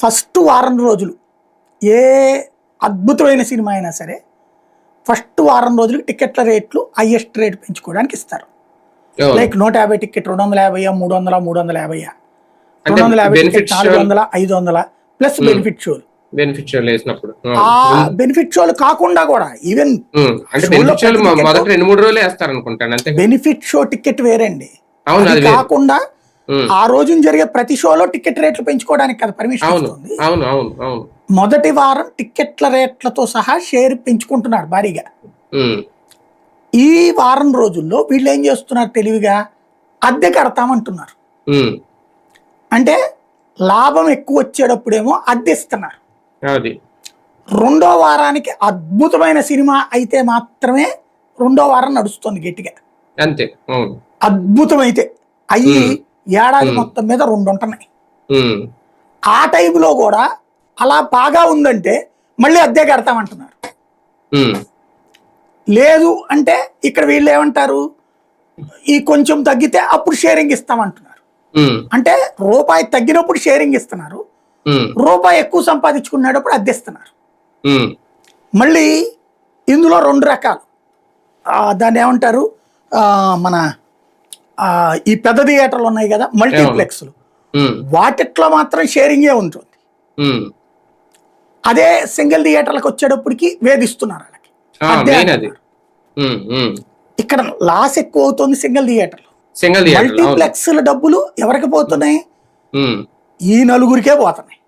First వారం రోజులు ఏ అద్భుతమైన సినిమా అయినా సరే ఫస్ట్ వారం రోజులకి టికెట్ల రేట్లు హైయెస్ట్ రేట్ పెంచుకోవడానికి ఇస్తారు. Like 150 ticket 250, 300, 350, 250 ticket 400, 500 plus benefit షోలు. ఆ బెనిఫిట్ షోలు కాకుండా కూడా ఈవెన్ బెనిఫిట్ షో టికెట్ వేరే అండి. అది కాకుండా ఆ రోజు జరిగే ప్రతి షోలో టికెట్ రేట్లు పెంచుకోవడానికి కదా పర్మిషన్ ఇస్తుంది. మొదటి వారం టికెట్ల రేట్లతో సహా షేర్ పెంచుకుంటున్నారు భారీగా. ఈ వారం రోజుల్లో వీళ్ళు ఏం చేస్తున్నారు తెలివిగా, అద్దె కడతామంటున్నారు. అంటే లాభం ఎక్కువ వచ్చేటప్పుడేమో అద్దె ఇస్తున్నారు. రెండో వారానికి అద్భుతమైన సినిమా అయితే మాత్రమే రెండో వారం నడుస్తుంది గట్టిగా. అంతే అద్భుతమైతే అయ్యి ఏడాది మొత్తం మీద 2 ఉంటున్నాయి. ఆ టైంలో కూడా అలా బాగా ఉందంటే మళ్ళీ అద్దె కడతామంటున్నారు. లేదు అంటే ఇక్కడ వీళ్ళు ఏమంటారు, ఈ కొంచెం తగ్గితే అప్పుడు షేరింగ్ ఇస్తామంటున్నారు. అంటే రూపాయి తగ్గినప్పుడు షేరింగ్ ఇస్తున్నారు, రూపాయి ఎక్కువ సంపాదించుకునేటప్పుడు అద్దెస్తున్నారు. మళ్ళీ ఇందులో 2 రకాలు, దాన్ని ఏమంటారు, మన ఈ పెద్ద థియేటర్లు ఉన్నాయి కదా మల్టీప్లెక్స్లు, వాటిట్లో మాత్రం షేరింగే ఉంటుంది. అదే సింగిల్ థియేటర్లకు వచ్చేటప్పటికి వేధిస్తున్నారు వాళ్ళకి. ఇక్కడ లాస్ ఎక్కువ అవుతుంది సింగిల్ థియేటర్లు. మల్టీప్లెక్స్ల డబ్బులు ఎవరికి పోతున్నాయి? ఈ నలుగురికే పోతున్నాయి.